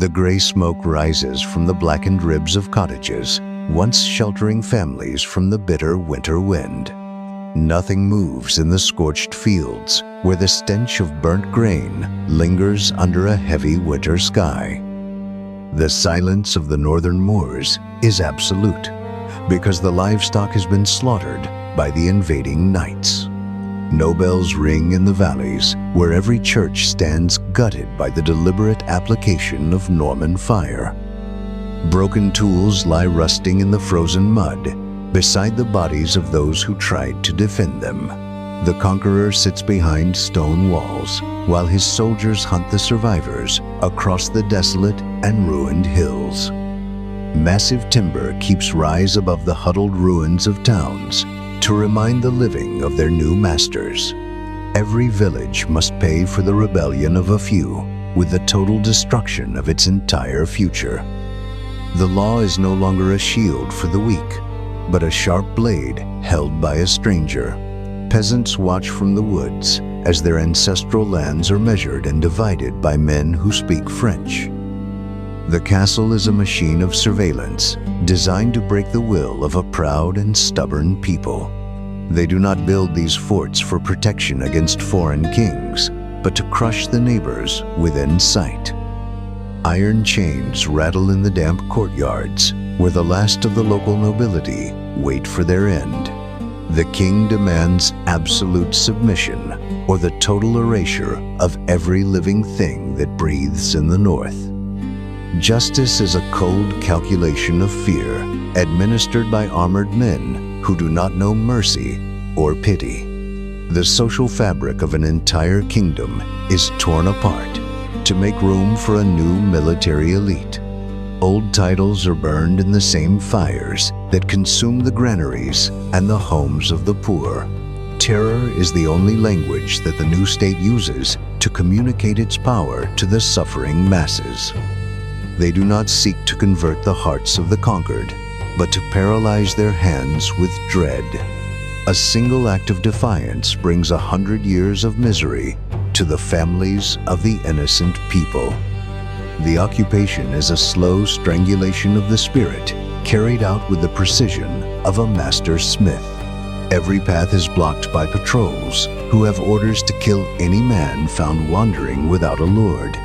The gray smoke rises from the blackened ribs of cottages, once sheltering families from the bitter winter wind. Nothing moves in the scorched fields, where the stench of burnt grain lingers under a heavy winter sky. The silence of the northern moors is absolute, because the livestock has been slaughtered by the invading knights. No bells ring in the valleys, where every church stands gutted by the deliberate application of Norman fire. Broken tools lie rusting in the frozen mud, beside the bodies of those who tried to defend them. The conqueror sits behind stone walls, while his soldiers hunt the survivors across the desolate and ruined hills. Massive timber keeps rise above the huddled ruins of towns to remind the living of their new masters. Every village must pay for the rebellion of a few, with the total destruction of its entire future. The law is no longer a shield for the weak, but a sharp blade held by a stranger. Peasants watch from the woods as their ancestral lands are measured and divided by men who speak French. The castle is a machine of surveillance, designed to break the will of a proud and stubborn people. They do not build these forts for protection against foreign kings, but to crush the neighbors within sight. Iron chains rattle in the damp courtyards, where the last of the local nobility wait for their end. The king demands absolute submission, or the total erasure of every living thing that breathes in the north. Justice is a cold calculation of fear, administered by armored men who do not know mercy or pity. The social fabric of an entire kingdom is torn apart to make room for a new military elite. Old titles are burned in the same fires that consume the granaries and the homes of the poor. Terror is the only language that the new state uses to communicate its power to the suffering masses. They do not seek to convert the hearts of the conquered, but to paralyze their hands with dread. A single act of defiance brings 100 years of misery to the families of the innocent people. The occupation is a slow strangulation of the spirit, carried out with the precision of a master smith. Every path is blocked by patrols who have orders to kill any man found wandering without a lord.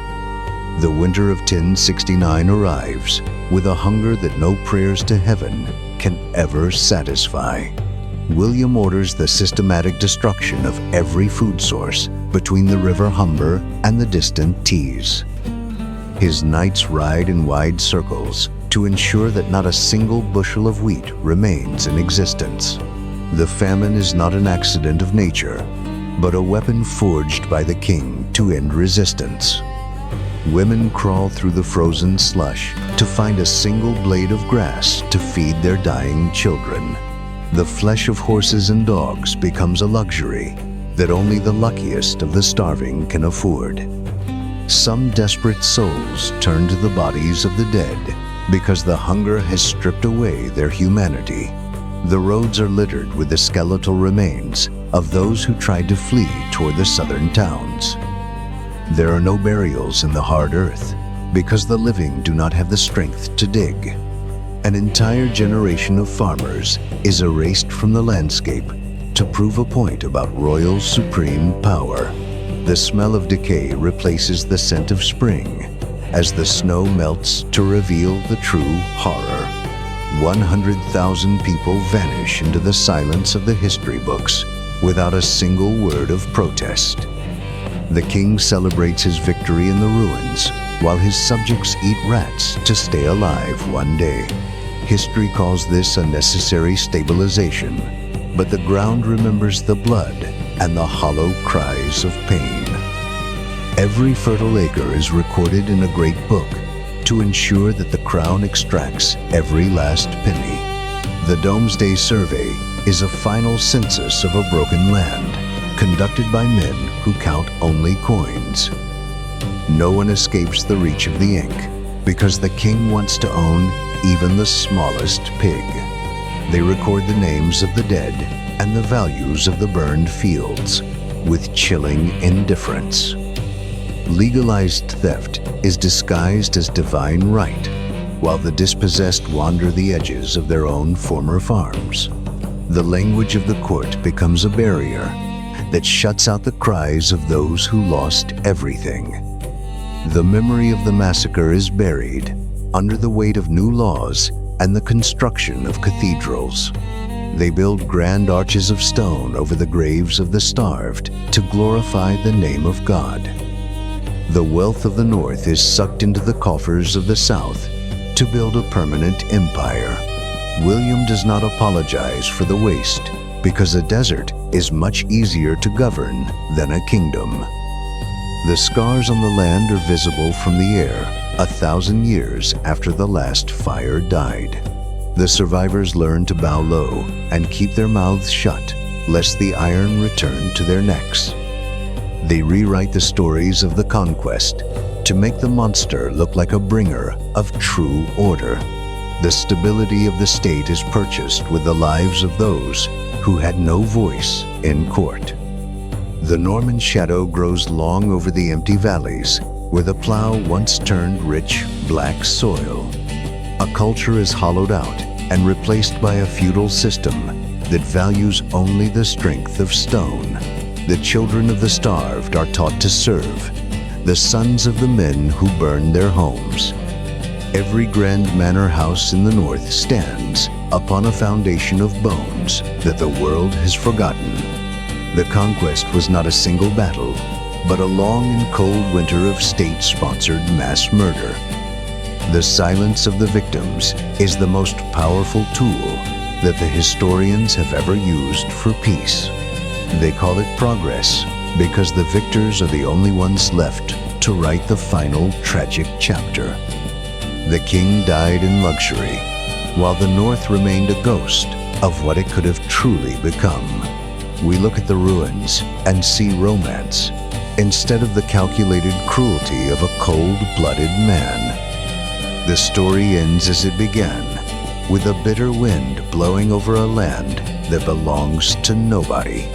The winter of 1069 arrives with a hunger that no prayers to heaven can ever satisfy. William orders the systematic destruction of every food source between the river Humber and the distant Tees. His knights ride in wide circles to ensure that not a single bushel of wheat remains in existence. The famine is not an accident of nature, but a weapon forged by the king to end resistance. Women crawl through the frozen slush to find a single blade of grass to feed their dying children. The flesh of horses and dogs becomes a luxury that only the luckiest of the starving can afford. Some desperate souls turn to the bodies of the dead because the hunger has stripped away their humanity. The roads are littered with the skeletal remains of those who tried to flee toward the southern towns. There are no burials in the hard earth because the living do not have the strength to dig. An entire generation of farmers is erased from the landscape to prove a point about royal supreme power. The smell of decay replaces the scent of spring as the snow melts to reveal the true horror. 100,000 people vanish into the silence of the history books without a single word of protest. The king celebrates his victory in the ruins while his subjects eat rats to stay alive one day. History calls this a necessary stabilization, but the ground remembers the blood and the hollow cries of pain. Every fertile acre is recorded in a great book to ensure that the crown extracts every last penny. The Domesday Survey is a final census of a broken land, conducted by men who count only coins. No one escapes the reach of the ink, because the king wants to own even the smallest pig. They record the names of the dead and the values of the burned fields with chilling indifference. Legalized theft is disguised as divine right, while the dispossessed wander the edges of their own former farms. The language of the court becomes a barrier that shuts out the cries of those who lost everything. The memory of the massacre is buried under the weight of new laws and the construction of cathedrals. They build grand arches of stone over the graves of the starved to glorify the name of God. The wealth of the North is sucked into the coffers of the South to build a permanent empire. William does not apologize for the waste, because a desert is much easier to govern than a kingdom. The scars on the land are visible from the air 1,000 years after the last fire died. The survivors learn to bow low and keep their mouths shut, lest the iron return to their necks. They rewrite the stories of the conquest to make the monster look like a bringer of true order. The stability of the state is purchased with the lives of those who had no voice in court. The Norman shadow grows long over the empty valleys where the plow once turned rich, black soil. A culture is hollowed out and replaced by a feudal system that values only the strength of stone. The children of the starved are taught to serve, the sons of the men who burned their homes. Every grand manor house in the North stands upon a foundation of bones that the world has forgotten. The conquest was not a single battle, but a long and cold winter of state-sponsored mass murder. The silence of the victims is the most powerful tool that the historians have ever used for peace. They call it progress because the victors are the only ones left to write the final tragic chapter. The king died in luxury, while the North remained a ghost of what it could have truly become. We look at the ruins and see romance instead of the calculated cruelty of a cold-blooded man. The story ends as it began, with a bitter wind blowing over a land that belongs to nobody.